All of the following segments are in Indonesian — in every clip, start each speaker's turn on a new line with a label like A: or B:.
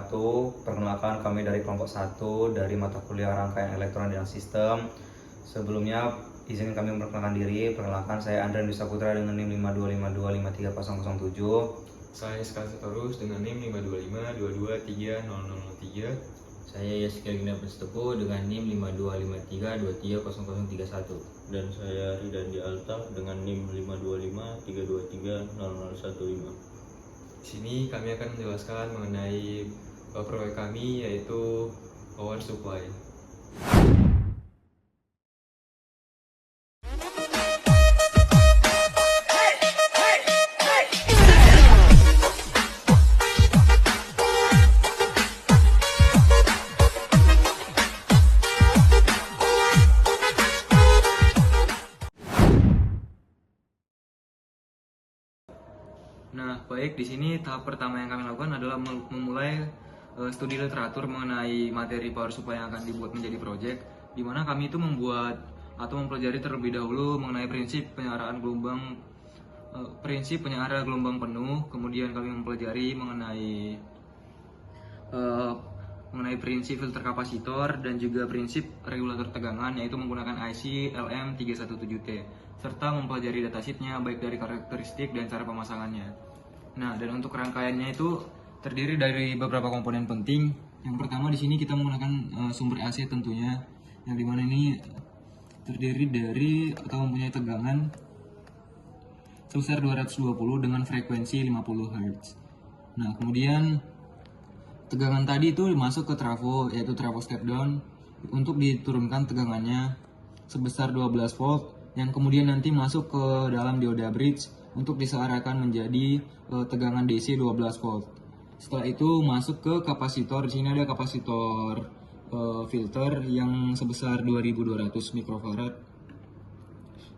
A: wabarakatuh. Perkenalkan, kami dari kelompok 1 dari mata kuliah Rangkaian Elektronik dan Sistem. Sebelumnya izin kami memperkenalkan diri. Perkenalkan, saya Andrian Dwi Saputra dengan NIM 52522530007.
B: Saya Skasatorus dengan NIM 525223003.
C: Saya Yaskil Gina Prasetyo dengan NIM 5253230031.
D: Dan saya Ridandi Altaf dengan NIM 52532300115.
B: Di sini kami akan menjelaskan mengenai proyek kami, yaitu power supply. Nah, baik, di sini tahap pertama yang kami lakukan adalah memulai studi literatur mengenai materi power supply yang akan dibuat menjadi proyek, di mana kami itu membuat atau mempelajari terlebih dahulu mengenai prinsip penyaraan gelombang penuh. Kemudian kami mempelajari mengenai prinsip filter kapasitor dan juga prinsip regulator tegangan, yaitu menggunakan IC LM317T, serta mempelajari datasheetnya baik dari karakteristik dan cara pemasangannya. Nah, dan untuk rangkaiannya itu terdiri dari beberapa komponen penting. Yang pertama, di sini kita menggunakan sumber AC tentunya, yang dimana ini terdiri dari atau mempunyai tegangan sebesar 220 dengan frekuensi 50 Hz. Nah, kemudian tegangan tadi itu masuk ke trafo, yaitu trafo step down, untuk diturunkan tegangannya sebesar 12 volt, yang kemudian nanti masuk ke dalam dioda bridge untuk disearahkan menjadi tegangan DC 12 volt. Setelah itu masuk ke kapasitor. Di sini ada kapasitor filter yang sebesar 2200 mikrofarad,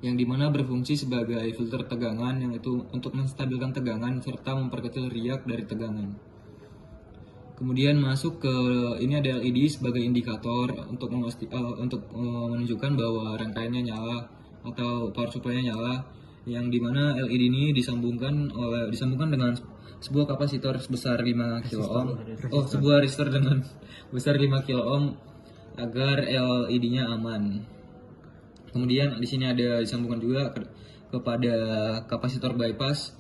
B: yang dimana berfungsi sebagai filter tegangan, yang itu untuk menstabilkan tegangan serta memperkecil riak dari tegangan. Kemudian masuk ke ini ada LED sebagai indikator untuk menunjukkan bahwa rangkaiannya nyala atau power supply-nya nyala, yang dimana LED ini disambungkan dengan sebuah kapasitor sebesar 5 kilo ohm. Sebuah resistor dengan besar 5 kilo ohm agar LED-nya aman. Kemudian di sini ada disambungkan juga kepada kapasitor bypass,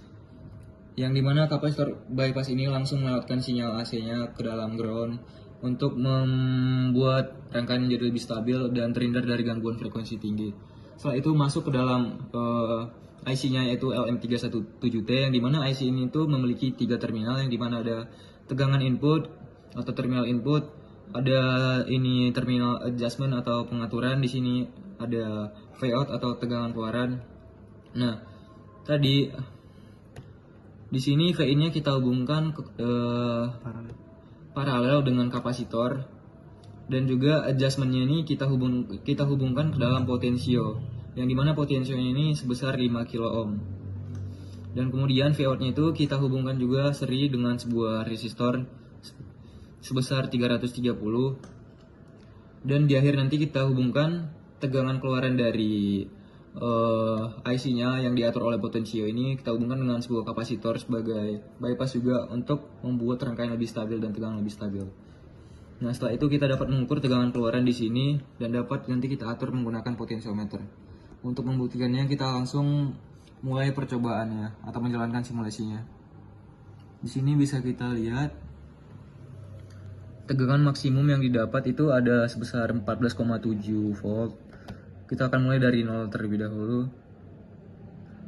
B: yang dimana kapasitor bypass ini langsung melewatkan sinyal AC-nya ke dalam ground untuk membuat rangkaian menjadi lebih stabil dan terhindar dari gangguan frekuensi tinggi. Setelah itu masuk ke dalam IC-nya, yaitu LM317T, yang dimana IC ini itu memiliki 3 terminal, yang dimana ada tegangan input atau terminal input, ada ini terminal adjustment atau pengaturan, di sini ada Vout atau tegangan keluaran. Nah, tadi di sini VIN-nya kita hubungkan paralel dengan kapasitor, dan juga adjustment-nya ini kita hubungkan ke dalam potensio, yang dimana potensionya ini sebesar 5 kilo ohm. Dan kemudian Vout-nya itu kita hubungkan juga seri dengan sebuah resistor sebesar 330, dan di akhir nanti kita hubungkan tegangan keluaran dari IC-nya yang diatur oleh potensio ini, kita hubungkan dengan sebuah kapasitor sebagai bypass juga untuk membuat rangkaian lebih stabil dan tegangan lebih stabil. Nah, setelah itu kita dapat mengukur tegangan keluaran di sini dan dapat nanti kita atur menggunakan potensiometer. Untuk membuktikannya, kita langsung mulai percobaannya atau menjalankan simulasinya. Di sini bisa kita lihat tegangan maksimum yang didapat itu ada sebesar 14,7 volt. Kita akan mulai dari 0 terlebih dahulu.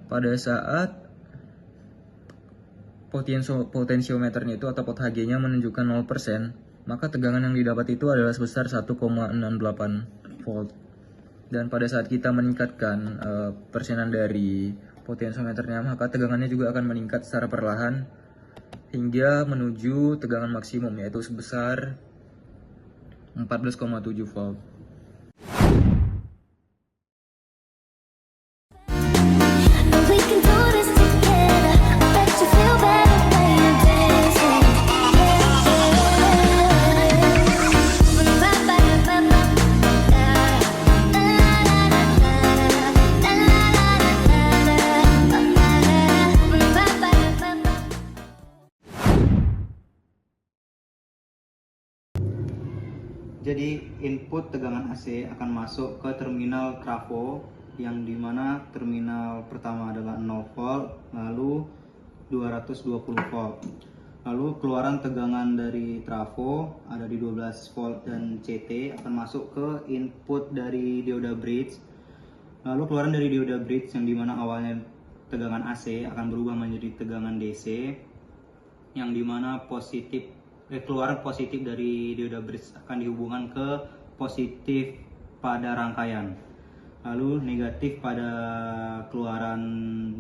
B: Pada saat potensiometernya itu atau pot Hg-nya menunjukkan 0%, maka tegangan yang didapat itu adalah sebesar 1,68 volt. Dan pada saat kita meningkatkan persenan dari potensiometernya, maka tegangannya juga akan meningkat secara perlahan hingga menuju tegangan maksimum, yaitu sebesar 14,7 volt.
A: jadi input tegangan AC akan masuk ke terminal trafo, yang dimana terminal pertama adalah 0 volt, lalu 220 volt. Lalu keluaran tegangan dari trafo ada di 12 volt dan CT akan masuk ke input dari dioda bridge. Lalu keluaran dari dioda bridge yang dimana awalnya tegangan AC akan berubah menjadi tegangan DC, yang dimana keluaran positif dari dioda bridge akan dihubungkan ke positif pada rangkaian. Lalu negatif pada keluaran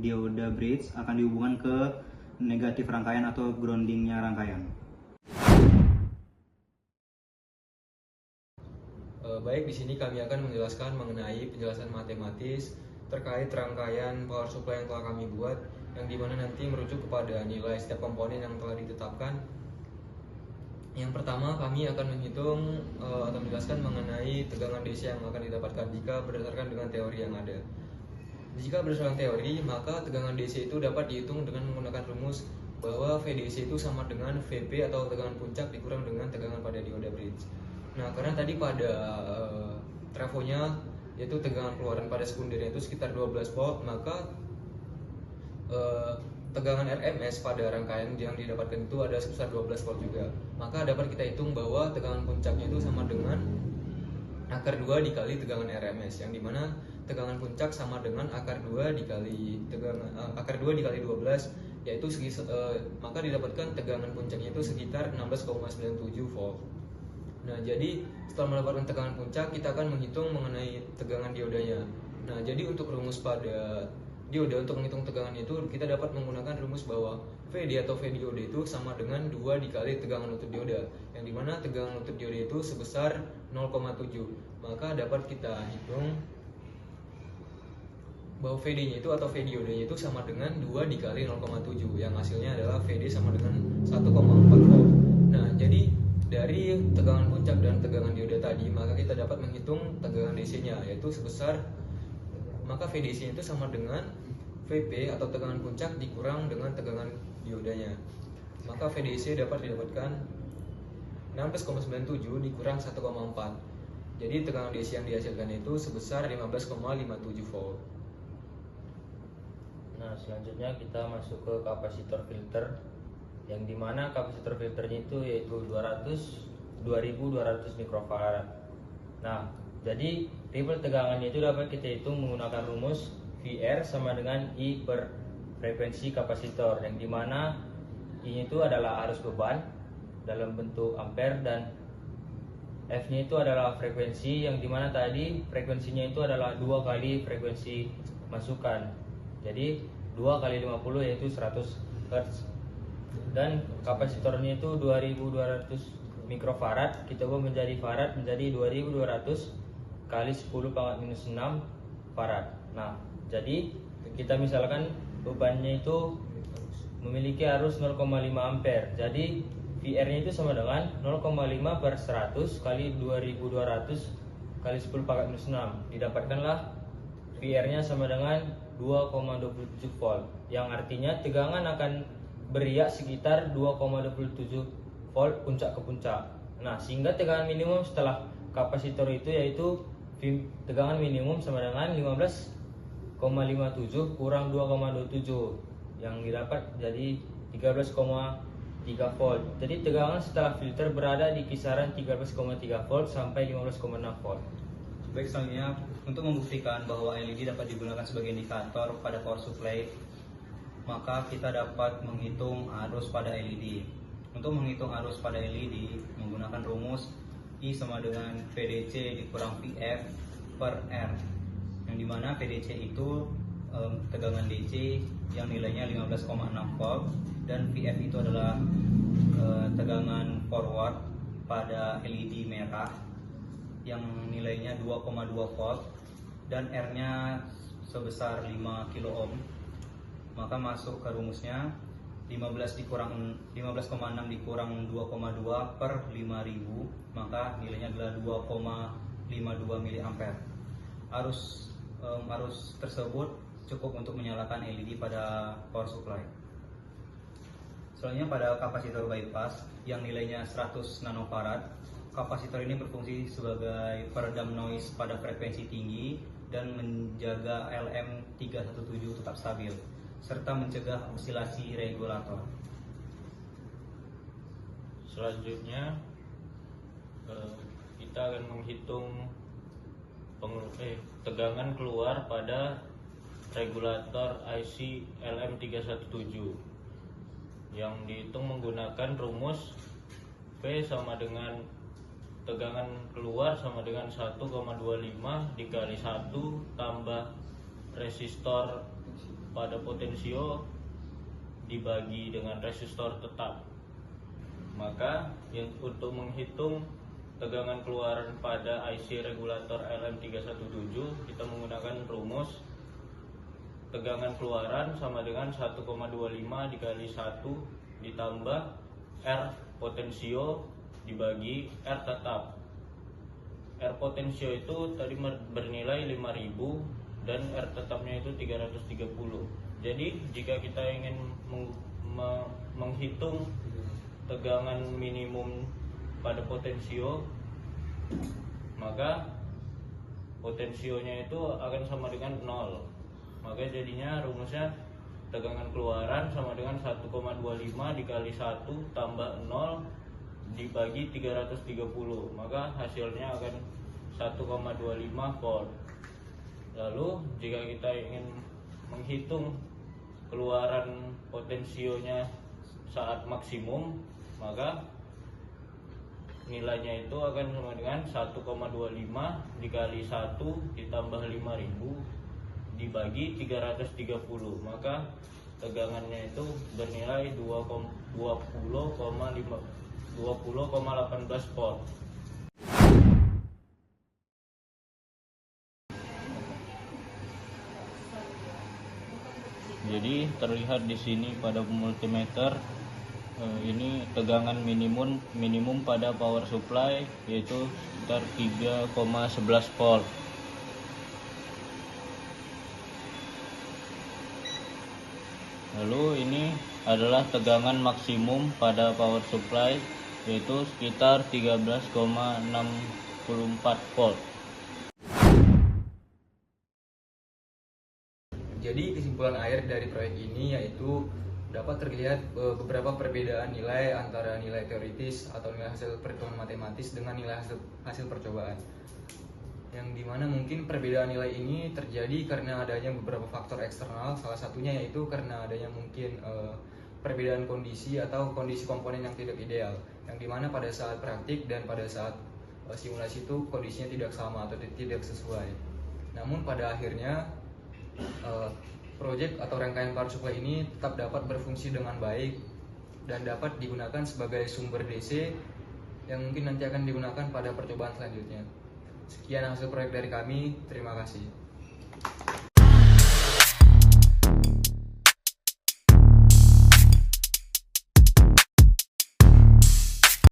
A: dioda bridge akan dihubungkan ke negatif rangkaian atau groundingnya rangkaian.
B: Baik, di sini kami akan menjelaskan mengenai penjelasan matematis terkait rangkaian power supply yang telah kami buat, yang dimana nanti merujuk kepada nilai setiap komponen yang telah ditetapkan. Yang pertama, kami akan menghitung atau menjelaskan mengenai tegangan DC yang akan didapatkan jika berdasarkan dengan teori yang ada. Jika berdasarkan teori, maka tegangan DC itu dapat dihitung dengan menggunakan rumus bahwa VDC itu sama dengan VP atau tegangan puncak dikurang dengan tegangan pada dioda bridge. Nah, karena tadi pada trafonya yaitu tegangan keluaran pada sekundernya itu sekitar 12 volt, maka tegangan RMS pada rangkaian yang didapatkan itu ada sebesar 12 volt juga. Maka dapat kita hitung bahwa tegangan puncaknya itu sama dengan akar 2 dikali tegangan RMS, yang dimana tegangan puncak sama dengan akar 2 dikali 12, yaitu maka didapatkan tegangan puncaknya itu sekitar 16,97 volt. Nah, jadi setelah mendapatkan tegangan puncak, kita akan menghitung mengenai tegangan diodanya. Nah, jadi untuk rumus pada dioda untuk menghitung tegangan itu kita dapat menggunakan rumus bahwa VD atau V dioda itu sama dengan 2 dikali tegangan lutut dioda, yang dimana tegangan lutut dioda itu sebesar 0,7. Maka dapat kita hitung bahwa VD-nya itu atau V diodanya itu sama dengan 2 dikali 0,7, yang hasilnya adalah VD sama dengan 1,4 volt. Nah, jadi dari tegangan puncak dan tegangan dioda tadi, maka kita dapat menghitung tegangan DC-nya, yaitu sebesar, maka VDC itu sama dengan VP atau tegangan puncak dikurang dengan tegangan diodanya. Maka VDC dapat didapatkan 16,97 dikurang 1,4. Jadi tegangan DC yang dihasilkan itu sebesar 15,57 volt.
C: Nah, selanjutnya kita masuk ke kapasitor filter, yang dimana kapasitor filternya itu yaitu 2200 mikrofarad. Nah, jadi ripple tegangannya itu dapat kita hitung menggunakan rumus VR sama dengan I per frekuensi kapasitor, yang dimana I itu adalah arus beban dalam bentuk ampere dan F nya itu adalah frekuensi, yang dimana tadi frekuensinya itu adalah 2 kali frekuensi masukan, jadi 2 kali 50 yaitu 100 Hz. Dan kapasitornya itu 2200 mikrofarad, kita ubah menjadi farad, menjadi 2200 kali 10 pangkat minus 6 farad. Nah, jadi kita misalkan bebannya itu memiliki arus 0,5 ampere, jadi VR nya itu sama dengan 0,5 per 100 kali 2200 kali 10 pangkat minus 6. Didapatkanlah VR nya sama dengan 2,27 volt, yang artinya tegangan akan beriak sekitar 2,27 volt puncak ke puncak. Nah, sehingga tegangan minimum setelah kapasitor itu yaitu tegangan minimum sama dengan 15,57 kurang 2,27, yang didapat jadi 13,3 volt. Jadi tegangan setelah filter berada di kisaran 13,3 volt sampai 15,6 volt.
A: Baik, selanjutnya untuk membuktikan bahwa LED dapat digunakan sebagai indikator pada power supply, maka kita dapat menghitung arus pada LED. Untuk menghitung arus pada LED menggunakan rumus I sama dengan VDC dikurang VF per R, yang dimana VDC itu tegangan DC yang nilainya 15,6 volt dan VF itu adalah tegangan forward pada LED merah yang nilainya 2,2 volt dan R-nya sebesar 5 kilo ohm. Maka masuk ke rumusnya 15,6 dikurang 2,2 per 5000, maka nilainya adalah 2,52 miliampere. Arus tersebut cukup untuk menyalakan LED pada power supply. Selanjutnya pada kapasitor bypass yang nilainya 100 nanofarad, kapasitor ini berfungsi sebagai peredam noise pada frekuensi tinggi dan menjaga LM317 tetap stabil, serta mencegah osilasi regulator.
C: Selanjutnya kita akan menghitung tegangan keluar pada regulator IC LM317 yang dihitung menggunakan rumus V sama dengan tegangan keluar sama dengan 1,25 dikali 1 tambah resistor pada potensio dibagi dengan resistor tetap. Maka untuk menghitung tegangan keluaran pada IC regulator LM317 kita menggunakan rumus tegangan keluaran sama dengan 1,25 dikali 1 ditambah R potensio dibagi R tetap. R potensio itu tadi bernilai 5000 dan R tetapnya itu 330. Jadi jika kita ingin menghitung tegangan minimum pada potensio, maka potensionya itu akan sama dengan 0. Maka jadinya rumusnya tegangan keluaran sama dengan 1,25 dikali 1 tambah 0 dibagi 330. Maka hasilnya akan 1,25 volt. Lalu jika kita ingin menghitung keluaran potensionya saat maksimum, maka nilainya itu akan sama dengan 1,25 dikali 1 ditambah 5000 dibagi 330. Maka tegangannya itu bernilai 20,18 volt. Jadi terlihat di sini pada multimeter ini tegangan minimum pada power supply yaitu sekitar 3,11 volt. Lalu ini adalah tegangan maksimum pada power supply yaitu sekitar 13,64 volt.
B: Jadi kesimpulan akhir dari proyek ini yaitu dapat terlihat beberapa perbedaan nilai antara nilai teoritis atau nilai hasil perhitungan matematis dengan nilai hasil percobaan. Yang dimana mungkin perbedaan nilai ini terjadi karena adanya beberapa faktor eksternal, salah satunya yaitu karena adanya mungkin perbedaan kondisi atau kondisi komponen yang tidak ideal, yang dimana pada saat praktik dan pada saat simulasi itu kondisinya tidak sama atau tidak sesuai. Namun pada akhirnya proyek atau rangkaian power supply ini tetap dapat berfungsi dengan baik dan dapat digunakan sebagai sumber DC yang mungkin nanti akan digunakan pada percobaan selanjutnya. Sekian hasil proyek dari kami, terima kasih.